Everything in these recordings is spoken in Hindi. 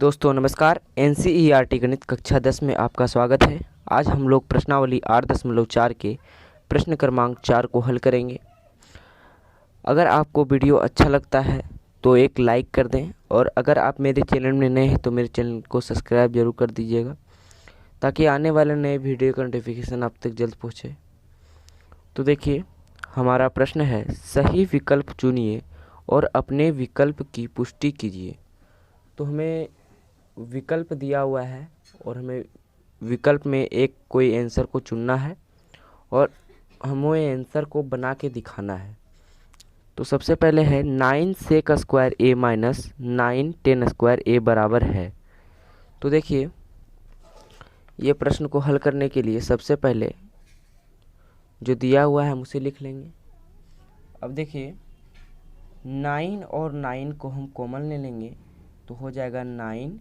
दोस्तों नमस्कार। NCERT गणित कक्षा 10 में आपका स्वागत है। आज हम लोग प्रश्नावली 8.4 के प्रश्न क्रमांक 4 को हल करेंगे। अगर आपको वीडियो अच्छा लगता है तो एक लाइक कर दें, और अगर आप मेरे चैनल में नए हैं तो मेरे चैनल को सब्सक्राइब जरूर कर दीजिएगा, ताकि आने वाले नए वीडियो का नोटिफिकेशन आप तक जल्द पहुँचे। तो देखिए, हमारा प्रश्न है, सही विकल्प चुनिए और अपने विकल्प की पुष्टि कीजिए। तो हमें विकल्प दिया हुआ है और हमें विकल्प में एक कोई आंसर को चुनना है और हमें आंसर को बना के दिखाना है। तो सबसे पहले है 9 sec स्क्वायर ए माइनस 9 10 स्क्वायर ए बराबर है। तो देखिए, ये प्रश्न को हल करने के लिए सबसे पहले जो दिया हुआ है हम उसे लिख लेंगे। अब देखिए, 9 और 9 को हम कॉमन ले लेंगे तो हो जाएगा 9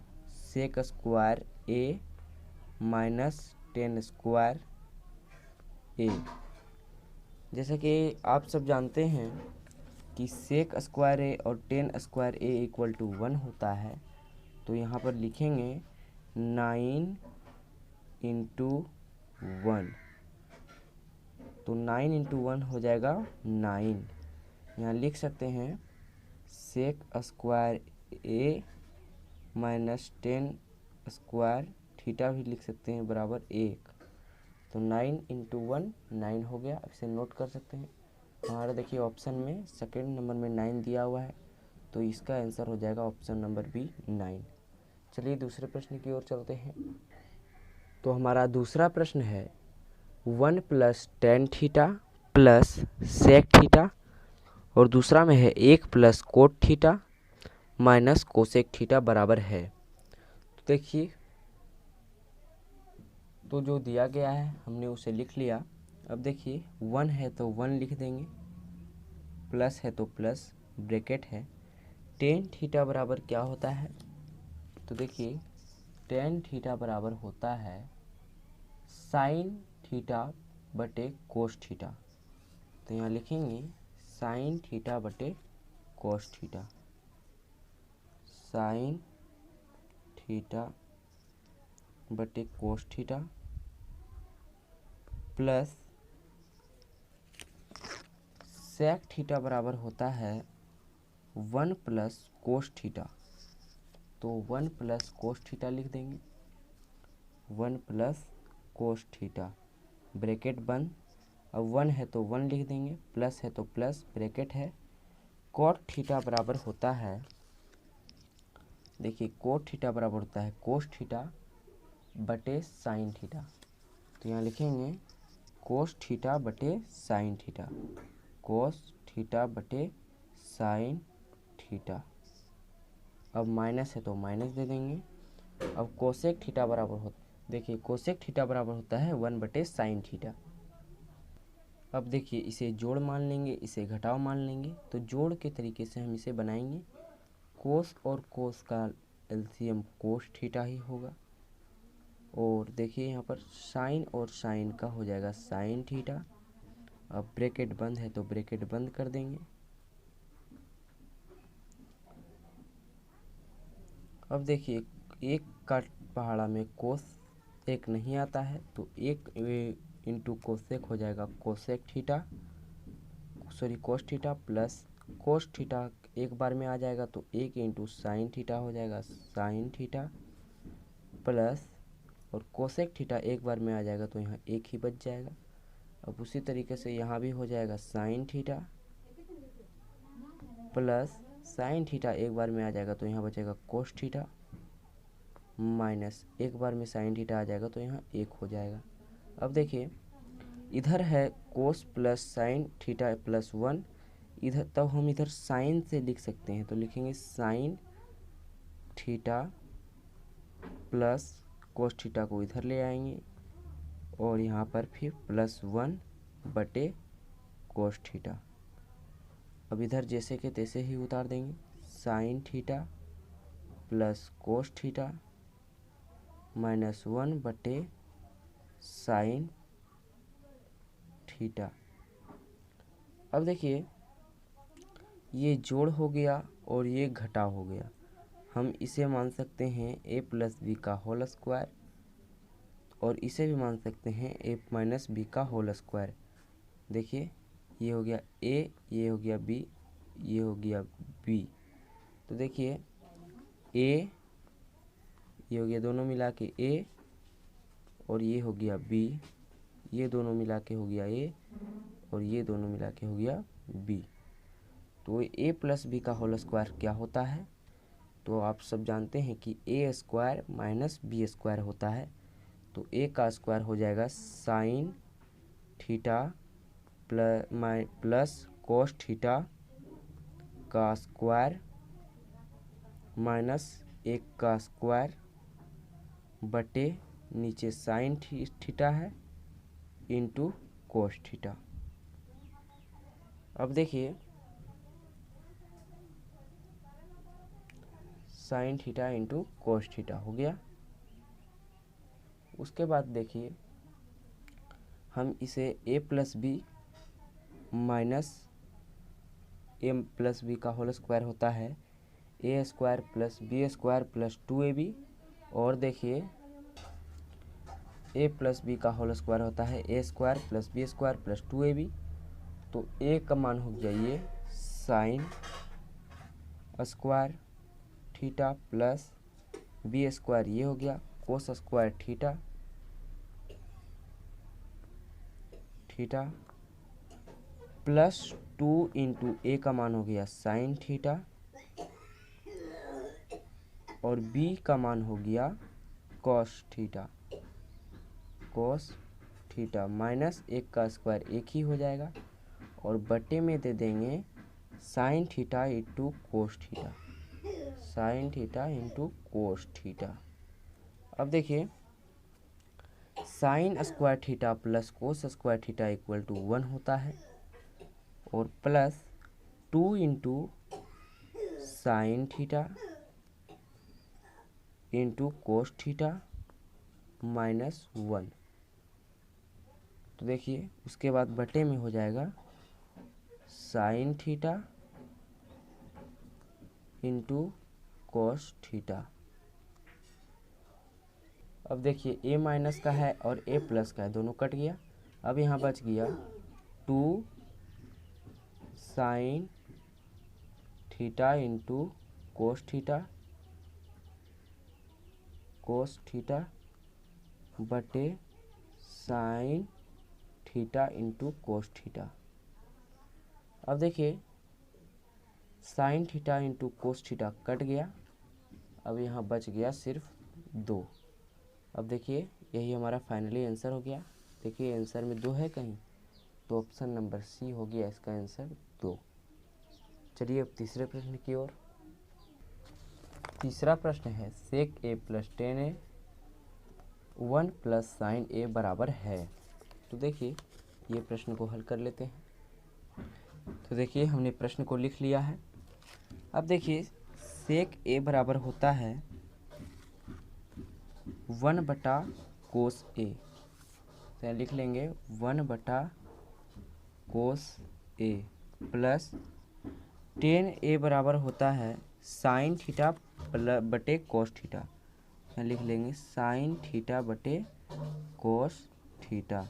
सेक स्क्वायर ए माइनस 10 स्क्वायर ए। जैसे कि आप सब जानते हैं कि सेक स्क्वायर ए और 10 स्क्वायर ए इक्वल टू 1 होता है, तो यहाँ पर लिखेंगे 9 इंटू 1। तो 9 इंटू 1 हो जाएगा 9। यहाँ लिख सकते हैं सेक स्क्वायर ए माइनस 10 स्क्वायर थीटा भी लिख सकते हैं बराबर 1। तो 9 इंटू 1 9 हो गया। अब इसे नोट कर सकते हैं। हमारा देखिए ऑप्शन में सेकेंड नंबर में 9 दिया हुआ है, तो इसका आंसर हो जाएगा ऑप्शन नंबर बी 9। चलिए दूसरे प्रश्न की ओर चलते हैं। तो हमारा दूसरा प्रश्न है 1 plus tan theta plus sec theta, और दूसरा में है 1 plus cot theta minus cosec theta बराबर है। तो देखिए, तो जो दिया गया है हमने उसे लिख लिया। अब देखिए, 1 है तो 1 लिख देंगे, प्लस है तो प्लस, ब्रैकेट है। टेन थीटा बराबर क्या होता है? तो देखिए, टेन थीटा बराबर होता है साइन थीटा बटे कोस थीटा। तो यहाँ लिखेंगे साइन थीटा बटे कोस थीटा, साइन थीटा बटे cos theta plus sec theta बराबर होता है 1 प्लस कोस थीटा। तो 1 प्लस कोस थीटा लिख देंगे, 1 प्लस कोस थीटा, ब्रैकेट बंद। अब 1 है तो 1 लिख देंगे, प्लस है तो प्लस, ब्रैकेट है। कोट थीटा बराबर होता है, देखिए कोट थीटा बराबर होता है कोस थीटा बटे साइन थीटा। तो यहाँ लिखेंगे कोस थीटा बटे साइन थीटा, कोस थीटा बटे साइन थीटा। अब माइनस है तो माइनस दे देंगे। अब कोसेक थीटा बराबर होता, देखिए कोसेक थीटा बराबर होता है 1 बटे साइन थीटा। अब देखिए, इसे जोड़ मान लेंगे, इसे घटाव मान लेंगे। तो जोड़ के तरीके से हम इसे बनाएंगे। कोस और कोस का एलसीएम कोस थीटा ही होगा, और देखिए यहाँ पर साइन और साइन का हो जाएगा साइन थीटा। अब ब्रैकेट बंद है तो ब्रैकेट बंद कर देंगे। अब देखिए, एक का पहाड़ा में कोस एक नहीं आता है, तो एक इंटू कोसेक हो जाएगा कोसेक थीटा, सॉरी कोस थीटा, प्लस कोस थीटा एक बार में आ जाएगा तो एक इंटू साइन थीटा हो जाएगा साइन थीटा, प्लस और कोसेक थीटा एक बार में आ जाएगा तो यहाँ एक ही बच जाएगा। अब उसी तरीके से यहाँ भी हो जाएगा sine theta, plus sine theta एक बार में आ जाएगा तो यहाँ बचेगा कोस थीटा, माइनस एक बार में साइन थीटा आ जाएगा तो यहाँ एक हो जाएगा। अब देखिए, इधर है कोस प्लस साइन थीटा प्लस 1, इधर तब हम इधर साइन से लिख सकते हैं, तो लिखेंगे sign theta plus cos theta को इधर ले आएंगे, और यहाँ पर फिर प्लस 1 बटे कोस थीटा। अब इधर जैसे के तैसे ही उतार देंगे, sine theta plus cos theta minus 1 बटे साइन थीटा। अब देखिए, ये जोड़ हो गया और ये घटाव हो गया। हम इसे मान सकते हैं a प्लस बी का होल स्क्वायर, और इसे भी मान सकते हैं a माइनस बी का होल स्क्वायर। देखिए ये हो गया a, ये हो गया b, ये हो गया b। तो देखिए a, ये हो गया दोनों मिला के a, और ये हो गया b, ये दोनों मिला के हो गया a, और ये दोनों मिला के हो गया b। तो a प्लस बी का होल स्क्वायर क्या होता है? तो आप सब जानते हैं कि a square minus B square होता है। तो a का स्क्वायर हो जाएगा sine theta plus cos theta का स्क्वायर माइनस 1 का स्क्वायर बटे नीचे साइन थीटा है इंटू कोस थीटा। अब देखिए sine theta into cos theta हो गया। उसके बाद देखिए हम इसे a plus B minus A plus B का होल स्क्वायर होता है a square plus B square plus 2ab, और देखिए a प्लस बी का होल स्क्वायर होता है a square plus B square plus 2ab। तो a का मान हो जाइए sine square theta plus B square, ये हो गया cos square theta theta plus 2 into A का मान हो गया साइन थीटा, और b का मान हो गया कॉस थीटा माइनस 1 का स्क्वायर 1 ही हो जाएगा, और बटे में दे देंगे sine theta into cos theta, sine theta into cos theta. अब देखिए sine square theta plus cos square theta equal to 1 होता है, और plus 2 into sine theta into cos theta minus 1। तो देखिए उसके बाद बटे में हो जाएगा sine theta into cos theta. अब देखिए a माइनस का है और a प्लस का है, दोनों कट गया। अब यहाँ बच गया 2 sine theta into cos theta बटे sine theta into cos theta. अब देखिए sine theta into cos theta cut गया, अब यहाँ बच गया सिर्फ 2। अब देखिए यही हमारा फाइनली आंसर हो गया। देखिए आंसर में 2 है कहीं, तो ऑप्शन नंबर सी हो गया इसका आंसर 2। चलिए अब तीसरे प्रश्न की ओर। तीसरा प्रश्न है सेक ए प्लस 10a 1 प्लस साइन ए बराबर है। तो देखिए ये प्रश्न को हल कर लेते हैं। तो देखिए हमने प्रश्न को लिख लिया है। अब देखिए सेक ए बराबर होता है 1 बटा कोस ए, तो लिख लेंगे 1 बटा कोस ए प्लस 10a बराबर होता है साइन थीटा बटे कोस थीटा, लिख लेंगे साइन थीटा बटे कोस थीटा।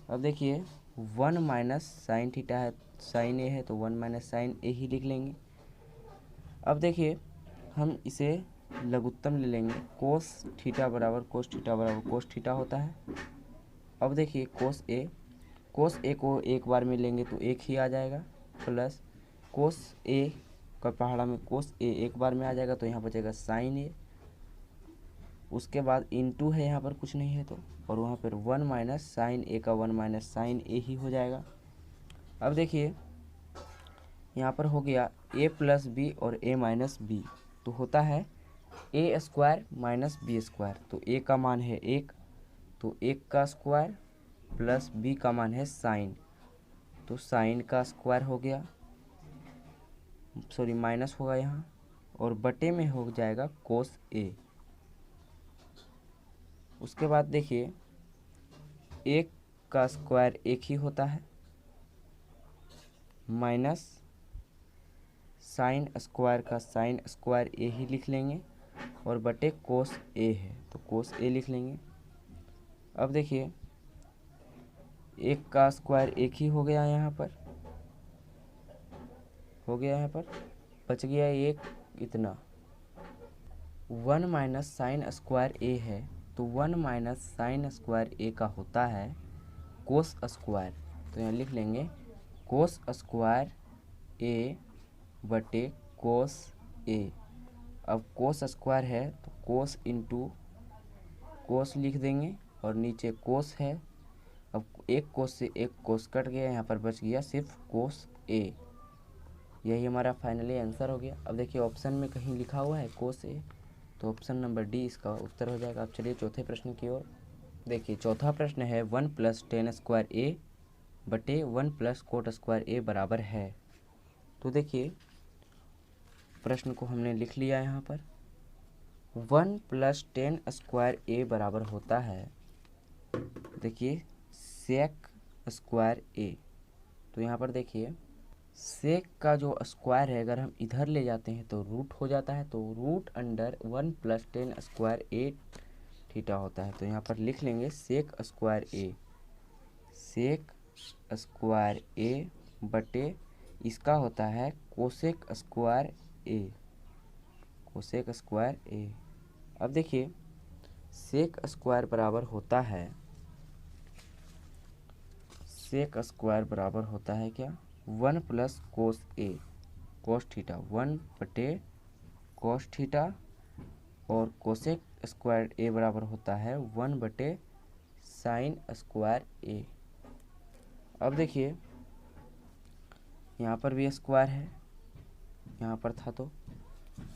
अब देखिए 1 माइनस साइन थीटा है, साइन ए है, तो 1 माइनस साइन ए ही लिख लेंगे। अब देखिए हम इसे लघुत्तम ले लेंगे, कोस थीटा बराबर कोस थीटा बराबर कोस थीटा होता है। अब देखिए कोस ए को एक बार में लेंगे तो 1 ही आ जाएगा, प्लस कोस ए का पहाड़ा में कोस ए एक बार में आ जाएगा, तो यहाँ बचेगा साइन ए। उसके बाद इंटू है, यहाँ पर कुछ नहीं है तो, और वहाँ पर 1 माइनस साइन ए का 1 माइनस साइन ए ही हो जाएगा। अब देखिए यहाँ पर हो गया a प्लस बी और a माइनस बी, तो होता है a square minus B square. तो a का मान है 1, तो 1 का स्क्वायर प्लस b का मान है साइन, तो साइन का स्क्वायर हो गया, सॉरी माइनस होगा यहाँ, और बटे में हो जाएगा कोस a। उसके बाद देखिए 1 का स्क्वायर 1 ही होता है, माइनस साइन स्क्वायर का साइन स्क्वायर ए ही लिख लेंगे और बटे कोस ए है तो कोस ए लिख लेंगे। अब देखिए एक का स्क्वायर एक ही हो गया, यहाँ पर हो गया, यहाँ पर बच गया एक इतना। 1 माइनस साइन स्क्वायर ए है तो 1 माइनस साइन स्क्वायर ए का होता है कोस स्क्वायर, तो यहाँ लिख लेंगे कोस स्क्वायर ए बटे कोस ए। अब कोस स्क्वायर है तो कोस इंटू कोस लिख देंगे और नीचे कोस है। अब एक कोस से एक कोस कट गया, यहाँ पर बच गया सिर्फ कोस ए। यही हमारा फाइनली आंसर हो गया। अब देखिए ऑप्शन में कहीं लिखा हुआ है कोस ए, तो ऑप्शन नंबर डी इसका उत्तर हो जाएगा। अब चलिए चौथे प्रश्न की ओर। देखिए चौथा प्रश्न है 1 प्लस टेन स्क्वायर ए बटे 1 प्लस कोट स्क्वायर ए बराबर है। तो देखिए प्रश्न को हमने लिख लिया यहाँ पर। 1 प्लस टेन स्क्वायर ए बराबर होता है, देखिए सेक स्क्वायर ए। तो यहाँ पर देखिए सेक का जो स्क्वायर है अगर हम इधर ले जाते हैं तो रूट हो जाता है, तो root under 1 plus tan square uh theta होता है। तो यहाँ पर लिख लेंगे सेक स्क्वायर ए, सेक स्क्वायर ए बटे इसका होता है कोसेक स्क्वायर ए, कोसेक स्क्वायर ए। अब देखिए सेक स्क्वायर बराबर होता है, सेक स्क्वायर बराबर होता है क्या 1 प्लस कोस ए कोस थीटा, 1 बटे कोस थीटा, और कोसेक स्क्वायर ए बराबर होता है 1 बटे साइन स्क्वायर ए। अब देखिए यहाँ पर भी स्क्वायर है, यहाँ पर था तो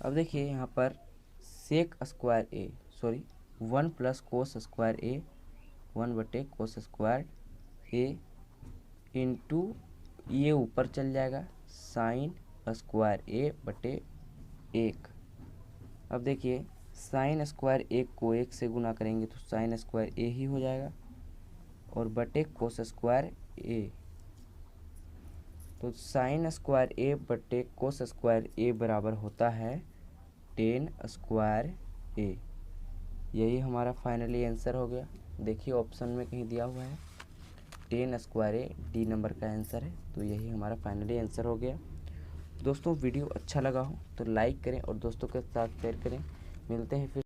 अब देखिए यहाँ पर सेक स्क्वायर ए सॉरी 1 प्लस कोस स्क्वायर ए 1 बटे कोस स्क्वायर ए इंटू ये ऊपर चल जाएगा साइन स्क्वायर ए बटे 1। अब देखिए साइन स्क्वायर एक को 1 से गुना करेंगे तो साइन स्क्वायर ए ही हो जाएगा और बटे कोस स्क्वायर ए। तो साइन स्क्वायर ए बटे कोस स्क्वायर ए बराबर होता है टेन स्क्वायर ए। यही हमारा फाइनली आंसर हो गया। देखिए ऑप्शन में कहीं दिया हुआ है टेन स्क्वायर ए, डी नंबर का आंसर है। तो यही हमारा फाइनली आंसर हो गया। दोस्तों वीडियो अच्छा लगा हो तो लाइक करें और दोस्तों के साथ शेयर करें। मिलते हैं फिर।